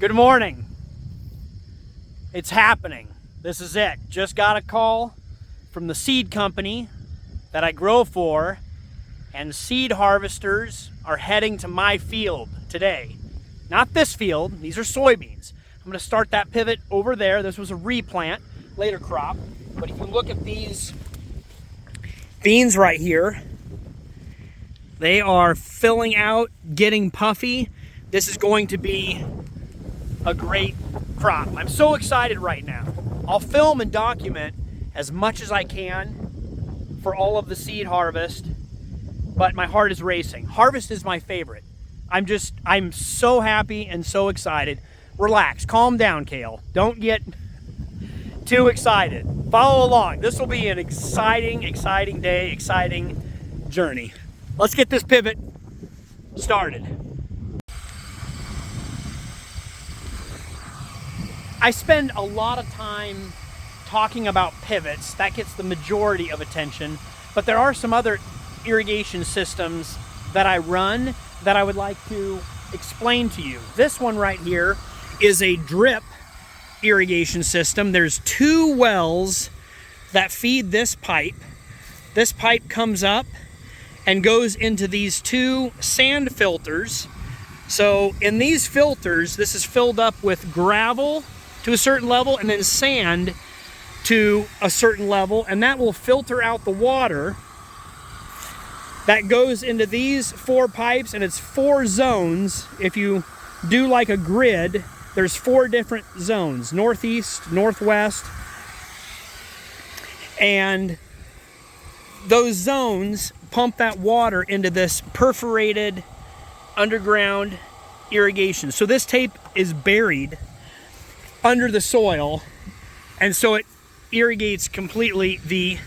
Good morning. It's happening. This is it. Just got a call from the seed company that I grow for, and seed harvesters are heading to my field today. Not this field, these are soybeans. I'm gonna start that pivot over there. This was a replant, later crop. But if you look at these beans right here, they are filling out, getting puffy. This is going to be a great crop. I'm so excited right now. I'll film and document as much as I can for all of the seed harvest, but my heart is racing. Harvest is my favorite. I'm so happy and so excited. Relax, calm down, Kale. Don't get too excited. Follow along. This will be an exciting day, exciting journey. Let's get this pivot started. I spend a lot of time talking about pivots. That gets the majority of attention, but there are some other irrigation systems that I run that I would like to explain to you. This one right here is a drip irrigation system. There's two wells that feed this pipe. This pipe comes up and goes into these two sand filters. So in these filters, this is filled up with gravel to a certain level and then sand to a certain level, and that will filter out the water that goes into these four pipes, and it's 4 zones. If you do like a grid, there's 4 different zones: northeast, northwest, and those zones pump that water into this perforated underground irrigation. So this tape is buried under the soil, and so it irrigates completely the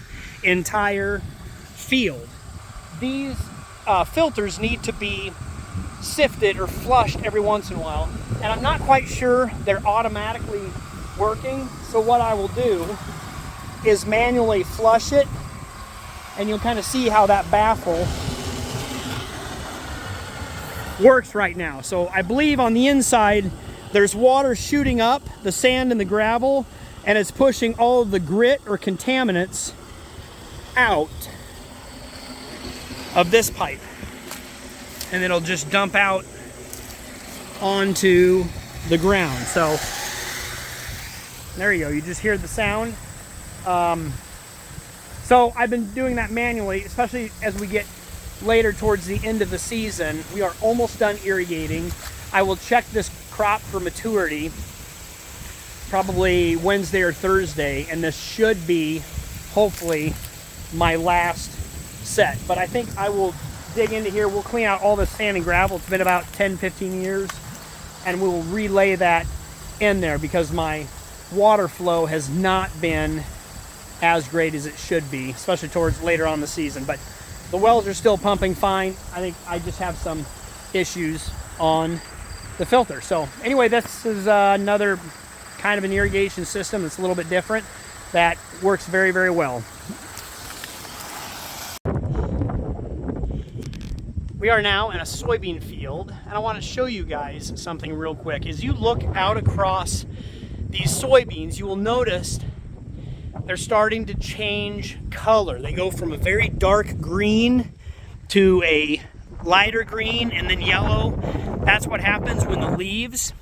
entire field. These filters need to be sifted or flushed every once in a while, and I'm not quite sure they're automatically working, so what I will do is manually flush it, and you'll kind of see how that baffle works right now. So I believe on the inside there's water shooting up, the sand and the gravel, and it's pushing all of the grit or contaminants out of this pipe. And it'll just dump out onto the ground. So there you go, you just hear the sound. So I've been doing that manually, especially as we get later towards the end of the season. We are almost done irrigating. I will check this crop for maturity probably Wednesday or Thursday, and this should be hopefully my last set. But I think I will dig into here. We'll clean out all the sand and gravel. It's been about 10-15 years, and we will relay that in there because my water flow has not been as great as it should be, especially towards later on in the season. But the wells are still pumping fine. I think I just have some issues on the filter. So anyway, this is another kind of an irrigation system that's a little bit different that works very, very well. We are now in a soybean field, and I want to show you guys something real quick. As you look out across these soybeans, you will notice they're starting to change color. They go from a very dark green to a lighter green and then yellow. That's what happens when the leaves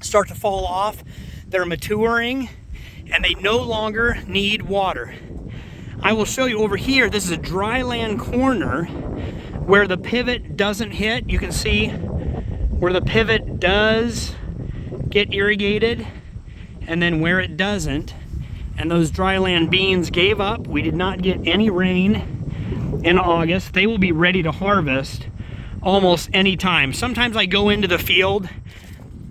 start to fall off. They're maturing and they no longer need water. I will show you over here. This is a dry land corner where the pivot doesn't hit. You can see where the pivot does get irrigated and then where it doesn't. And those dry land beans gave up. We did not get any rain in August. They will be ready to harvest almost any time. Sometimes I go into the field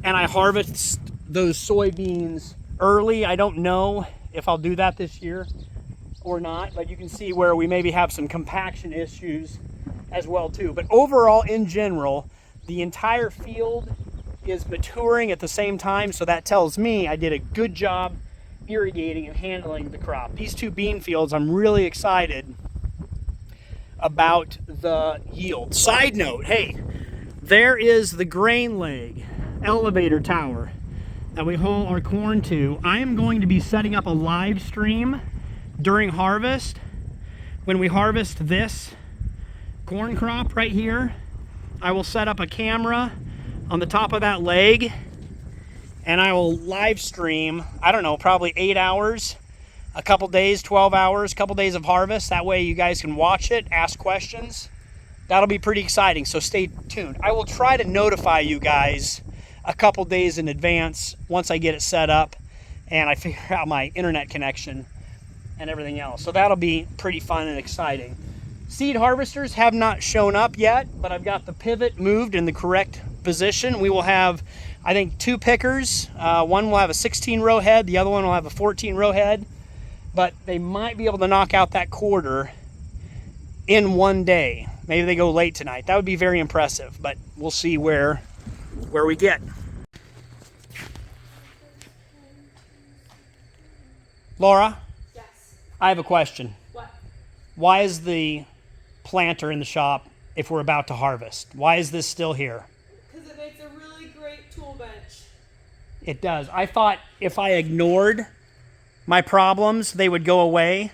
and I harvest those soybeans early. I don't know if I'll do that this year or not, but you can see where we maybe have some compaction issues as well too. But overall, in general, the entire field is maturing at the same time, so that tells me I did a good job irrigating and handling the crop. These two bean fields, I'm really excited about the yield. Side note, hey, there is the grain leg elevator tower that we haul our corn to. I am going to be setting up a live stream during harvest. When we harvest this corn crop right here, I will set up a camera on the top of that leg and I will live stream, I don't know, probably 8 hours, a couple days, 12 hours, a couple days of harvest. That way you guys can watch it, ask questions. That'll be pretty exciting, so stay tuned. I will try to notify you guys a couple days in advance once I get it set up and I figure out my internet connection and everything else. So that'll be pretty fun and exciting. Seed harvesters have not shown up yet, but I've got the pivot moved in the correct position. We will have, I think, 2 pickers. One will have a 16 row head, the other one will have a 14 row head, but they might be able to knock out that quarter in one day. Maybe they go late tonight. That would be very impressive, but we'll see where we get. Laura? Yes. I have a question. What? Why is the planter in the shop if we're about to harvest? Why is this still here? Because it makes a really great tool bench. It does. I thought if I ignored my problems, they would go away.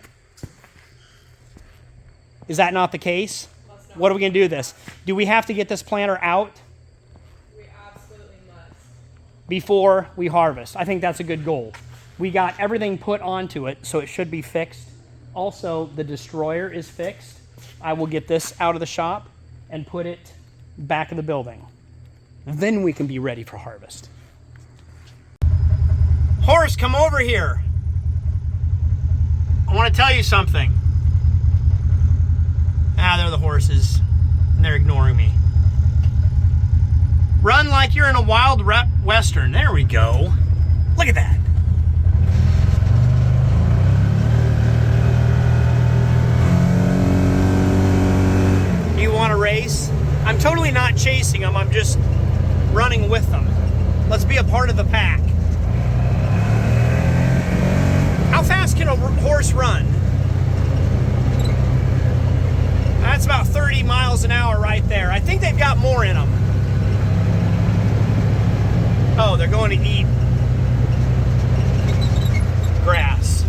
Is that not the case? What are we going to do with this? Do we have to get this planter out? We absolutely must. Before we harvest. I think that's a good goal. We got everything put onto it, so it should be fixed. Also, the destroyer is fixed. I will get this out of the shop and put it back in the building. Then we can be ready for harvest. Horse, come over here. I want to tell you something. Ah, they're the horses, and they're ignoring me. Run like you're in a wild western. There we go. Look at that. You want to race? I'm totally not chasing them. I'm just running with them. Let's be a part of the pack. How fast can a horse run? That's about 30 miles an hour right there. I think they've got more in them. Oh, they're going to eat grass.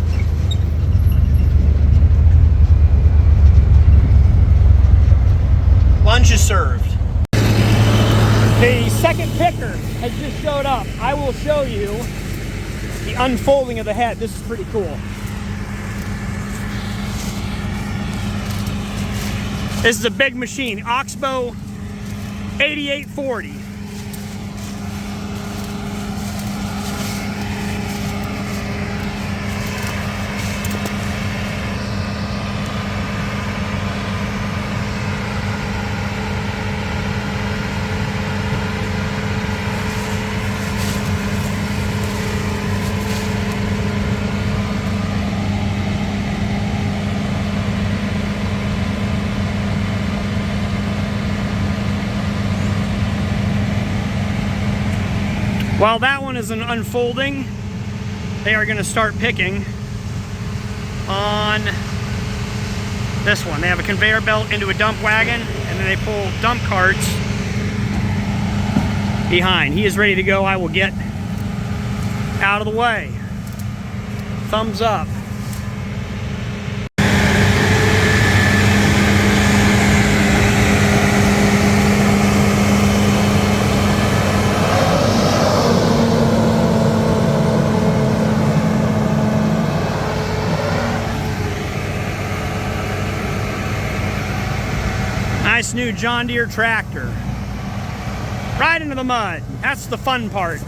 Lunch is served. The second picker has just showed up. I will show you the unfolding of the head. This is pretty cool. This is a big machine, Oxbow 8840. While that one is unfolding, they are going to start picking on this one. They have a conveyor belt into a dump wagon, and then they pull dump carts behind. He is ready to go. I will get out of the way. Thumbs up. Nice new John Deere tractor. Right into the mud. That's the fun part.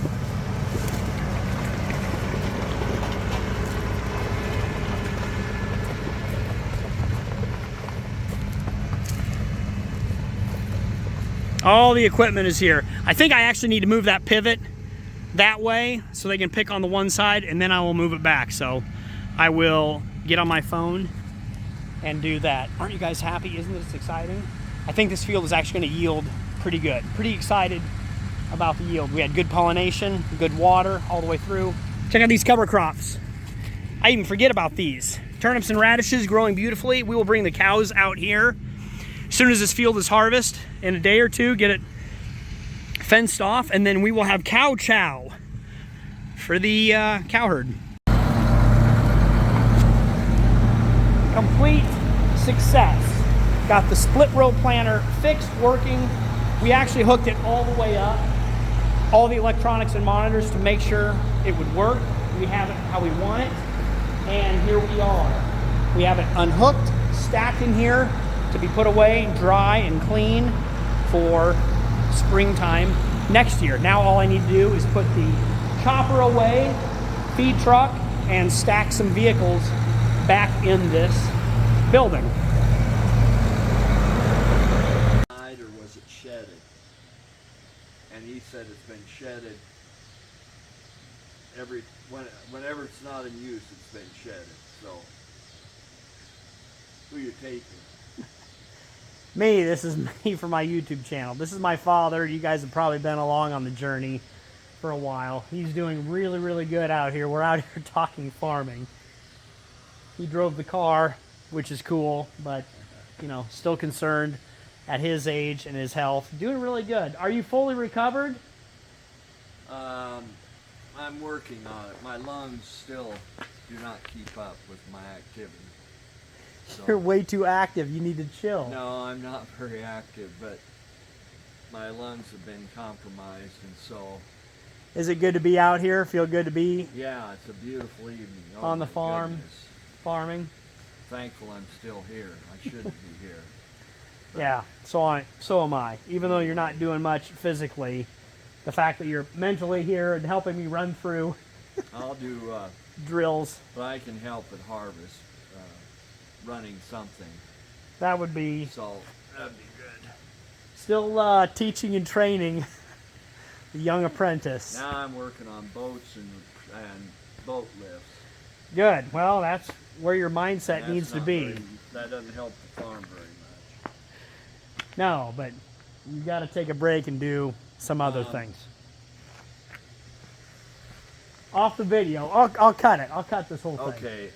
All the equipment is here. I think I actually need to move that pivot that way so they can pick on the one side, and then I will move it back. So I will get on my phone and do that. Aren't you guys happy? Isn't this exciting? I think this field is actually going to yield pretty good. Pretty excited about the yield. We had good pollination, good water all the way through. Check out these cover crops. I even forget about these. Turnips and radishes growing beautifully. We will bring the cows out here as soon as this field is harvested in a day or two, get it fenced off, and then we will have cow chow for the cow herd. Complete success. Got the split row planter fixed, working. We actually hooked it all the way up, all the electronics and monitors to make sure it would work. We have it how we want it, and here we are. We have it unhooked, stacked in here to be put away, dry and clean for springtime next year. Now all I need to do is put the chopper away, feed truck, and stack some vehicles back in this building. Or was it shedded? And he said it's been shedded whenever it's not in use, it's been shedded. So who you taking? Me, this is me for my YouTube channel. This is my father. You guys have probably been along on the journey for a while. He's doing really, really good out here. We're out here talking farming. He drove the car, which is cool, but, you know, still concerned at his age and his health. Doing really good. Are you fully recovered? I'm working on it. My lungs still do not keep up with my activity. So, You're way too active. You need to chill. no, I'm not very active, but my lungs have been compromised, and so Is it good to be out here? Feel good to be yeah, it's a beautiful evening. Oh, on the my farm, goodness. farming? Thankful I'm still here. I shouldn't be here. But Yeah, so am I. Even though you're not doing much physically, the fact that you're mentally here and helping me run through I'll do, drills, but I can help at harvest, running something. that would be So that'd be good. still teaching and training the young apprentice. Now I'm working on boats and boat lifts. Good. Well, that's where your And mindset that's needs to not be. that doesn't help the farm very much. No, but you got to take a break and do some other things. Off the video. I'll cut it. I'll cut this whole thing. Okay.